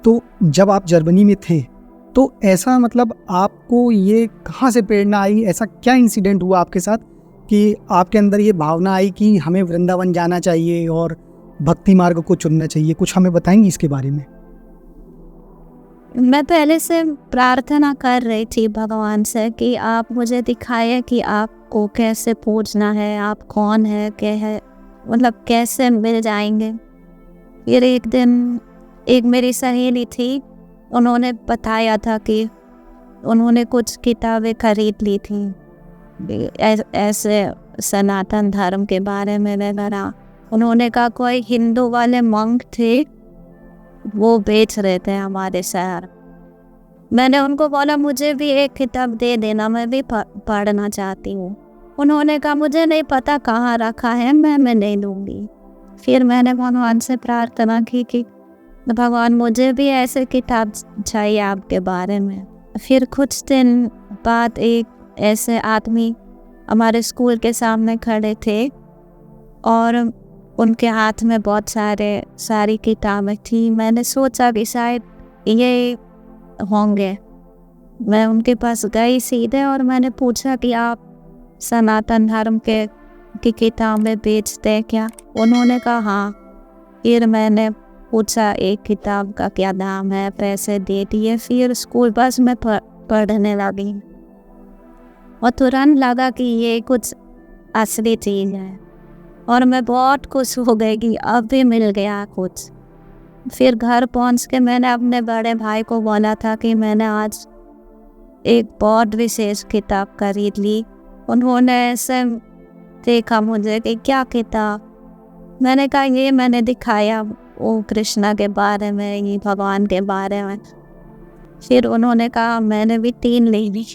तो जब आप जर्मनी में थे तो ऐसा मतलब आपको ये कहाँ से प्रेरणा आई, ऐसा क्या इंसिडेंट हुआ आपके साथ कि आपके अंदर ये भावना आई कि हमें वृंदावन जाना चाहिए और भक्ति मार्ग को चुनना चाहिए? कुछ हमें बताएंगी इसके बारे में? मैं पहले से प्रार्थना कर रही थी भगवान से कि आप मुझे दिखाइए कि आपको कैसे पूजना है, आप कौन है, क्या है, मतलब कैसे मिल जाएंगे। फिर एक दिन एक मेरी सहेली थी, उन्होंने बताया था कि उन्होंने कुछ किताबें खरीद ली थी ऐसे सनातन धर्म के बारे में वगैरह। उन्होंने कहा कोई हिंदू वाले मंक थे, वो बेच रहे थे हमारे शहर। मैंने उनको बोला मुझे भी एक किताब दे देना, मैं भी पढ़ना चाहती हूँ। उन्होंने कहा मुझे नहीं पता कहाँ रखा है, मैं नहीं दूँगी। फिर मैंने भगवान से प्रार्थना की कि भगवान मुझे भी ऐसे किताब चाहिए आपके बारे में। फिर कुछ दिन बाद एक ऐसे आदमी हमारे स्कूल के सामने खड़े थे और उनके हाथ में बहुत सारी किताबें थी। मैंने सोचा कि शायद ये होंगे। मैं उनके पास गई सीधे और मैंने पूछा कि आप सनातन धर्म की किताबें बेचते हैं क्या? उन्होंने कहा हाँ। फिर मैंने पूछा एक किताब का क्या दाम है, पैसे दे दिए। फिर स्कूल बस में पढ़ने लगी और तुरंत लगा कि ये कुछ असली चीज़ है और मैं बहुत खुश हो गई कि अब भी मिल गया कुछ। फिर घर पहुंच के मैंने अपने बड़े भाई को बोला था कि मैंने आज एक बहुत विशेष किताब खरीद ली। उन्होंने ऐसे देखा मुझे कि क्या किताब? मैंने कहा ये मैंने दिखाया वो कृष्णा के बारे में, ये भगवान के बारे में। फिर उन्होंने कहा मैंने भी 3 ले ली।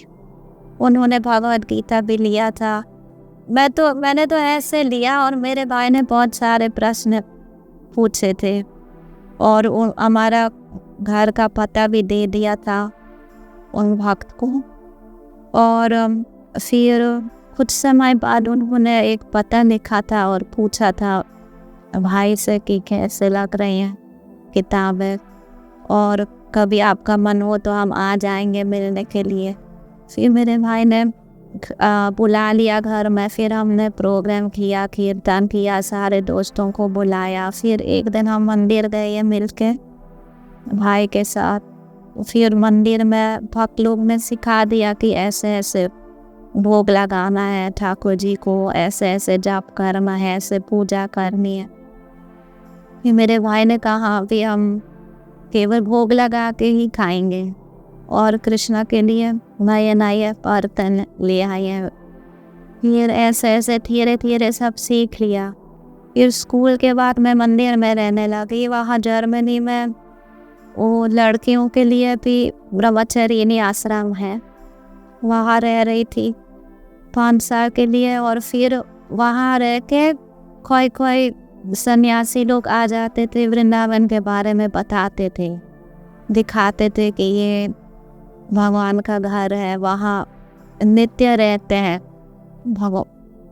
उन्होंने भगवद गीता भी लिया था। मैंने तो ऐसे लिया और मेरे भाई ने बहुत सारे प्रश्न पूछे थे और हमारा घर का पता भी दे दिया था उन भक्त को। और फिर कुछ समय बाद उन्होंने एक पता लिखा था और पूछा था भाई से कि कैसे लग रही हैं किताबें और कभी आपका मन हो तो हम आ जाएंगे मिलने के लिए। फिर मेरे भाई ने बुला लिया घर में। फिर हमने प्रोग्राम किया, कीर्तन किया, सारे दोस्तों को बुलाया। फिर एक दिन हम मंदिर गए मिल के भाई के साथ। फिर मंदिर में भक्त लोग ने सिखा दिया कि ऐसे ऐसे भोग लगाना है ठाकुर जी को, ऐसे ऐसे जाप करना है, ऐसे पूजा करनी है। फिर मेरे भाई ने कहा अभी हम केवल भोग लगा के ही खाएंगे और कृष्णा के लिए नए बर्तन ले आए हैं। फिर ऐसे ऐसे धीरे धीरे सब सीख लिया। फिर स्कूल के बाद मैं मंदिर में रहने लगी। वहाँ जर्मनी में वो लड़कियों के लिए भी ब्रह्मचारिणी आश्रम है, वहाँ रह रही थी 5 साल के लिए। और फिर वहाँ रह के कोई सन्यासी लोग आ जाते थे, वृंदावन के बारे में बताते थे, दिखाते थे कि ये भगवान का घर है, वहाँ नित्य रहते हैं,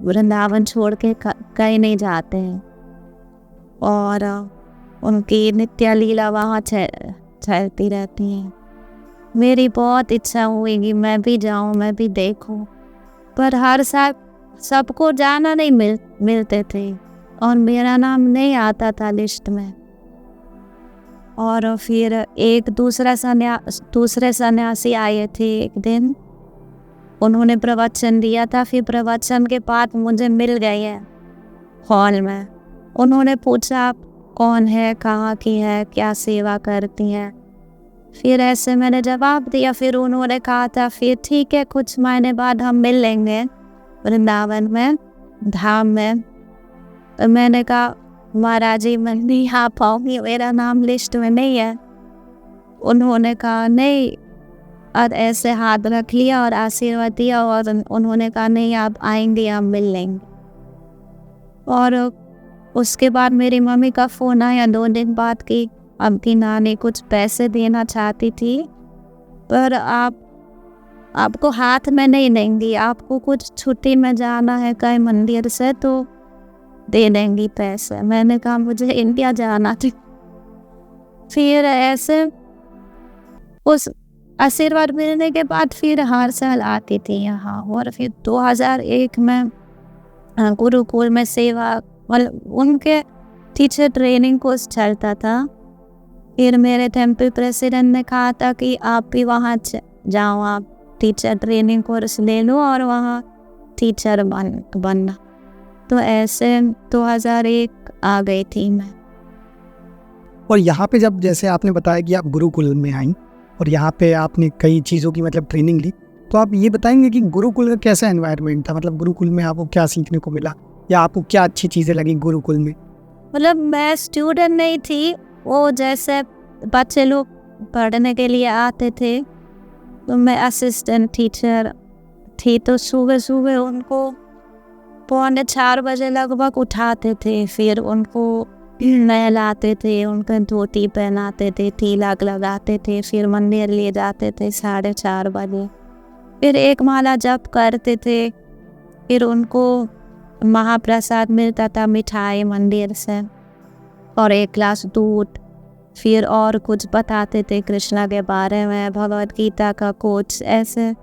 वृंदावन छोड़ के कहीं नहीं जाते हैं और उनकी नित्य लीला वहाँ चलती रहती है। मेरी बहुत इच्छा हुई कि मैं भी जाऊँ, मैं भी देखूँ, पर हर साल सबको जाना नहीं मिलते थे और मेरा नाम नहीं आता था लिस्ट में। और फिर एक दूसरे सन्यासी आए थे एक दिन, उन्होंने प्रवचन दिया था। फिर प्रवचन के बाद मुझे मिल गए हैं हॉल में। उन्होंने पूछा आप कौन है, कहाँ की है, क्या सेवा करती हैं। फिर ऐसे मैंने जवाब दिया। फिर उन्होंने कहा था फिर ठीक है कुछ महीने बाद हम मिल लेंगे वृंदावन में धाम में। तो मैंने कहा महाराज जी मैं नहीं आ पाऊंगी, मेरा नाम लिस्ट में नहीं है। उन्होंने कहा नहीं, और ऐसे हाथ रख लिया और आशीर्वाद दिया और उन्होंने कहा नहीं आप आएंगे, आप मिल लेंगे। और उसके बाद मेरी मम्मी का फ़ोन आया 2 दिन बाद कि आपकी नानी कुछ पैसे देना चाहती थी, पर आपको हाथ में नहीं देंगी, आपको कुछ छुट्टी में जाना है कहीं मंदिर से तो दे देंगी पैसे। मैंने कहा मुझे इंडिया जाना थी। फिर ऐसे उस आशीर्वाद मिलने के बाद फिर हर साल आती थी यहाँ। और फिर 2001 में गुरुकुल में सेवा, मतलब उनके टीचर ट्रेनिंग कोर्स चलता था। फिर मेरे टेम्पल प्रेसिडेंट ने कहा था कि आप भी वहाँ जाओ, आप टीचर ट्रेनिंग कोर्स ले लो और वहाँ टीचर बनना। तो ऐसे 2001 आ गई थी मैं। और यहाँ पे जब जैसे आपने बताया कि आप गुरुकुल में आई और यहाँ पे आपने कई चीज़ों की मतलब ट्रेनिंग ली, तो आप ये बताएंगे कि गुरुकुल का कैसा एनवायरनमेंट था? मतलब गुरुकुल में आपको क्या सीखने को मिला या आपको क्या अच्छी चीज़ें लगी गुरुकुल में? मतलब मैं स्टूडेंट नहीं थी, वो जैसे बच्चे लोग पढ़ने के लिए आते थे तो मैं असिस्टेंट टीचर थी। तो सुबह सुबह उनको 3:45 बजे लगभग उठाते थे, फिर उनको नहलाते थे, उनको धोती पहनाते थे, तिलक लगाते थे, फिर मंदिर ले जाते थे 4:30 बजे। फिर एक माला जप करते थे, फिर उनको महाप्रसाद मिलता था मिठाई मंदिर से और 1 ग्लास दूध। फिर और कुछ बताते थे कृष्णा के बारे में, भगवद गीता का कुछ ऐसे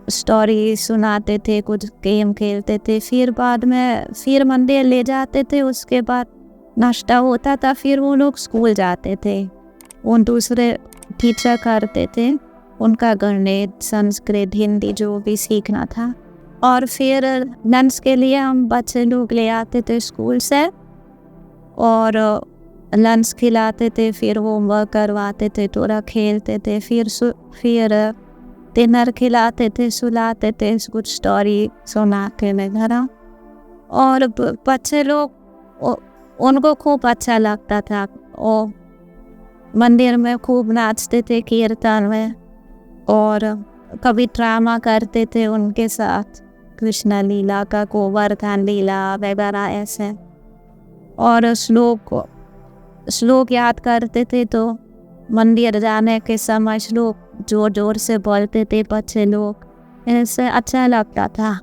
स्टोरी सुनाते थे, कुछ गेम खेलते थे। फिर बाद में फिर मंदिर ले जाते थे, उसके बाद नाश्ता होता था, फिर वो लोग स्कूल जाते थे। वो दूसरे टीचर करते थे, उनका गणित, संस्कृत, हिंदी जो भी सीखना था। और फिर लंच के लिए हम बच्चे लोग ले आते थे स्कूल से और लंच खिलाते थे, फिर होमवर्क करवाते थे, थोड़ा खेलते थे, फिर डिनर खिलाते थे, सुलाते थे, कुछ स्टोरी सुना के वगैरह। और बच्चे लोग उनको खूब अच्छा लगता था, और मंदिर में खूब नाचते थे कीर्तन में, और कभी ड्रामा करते थे उनके साथ, कृष्ण लीला का, गोवर्धन लीला वगैरह ऐसे। और श्लोक याद करते थे, तो मंदिर जाने के समय श्लोक जोर जोर से बोलते थे बच्चे लोग, ऐसे अच्छा लगता था।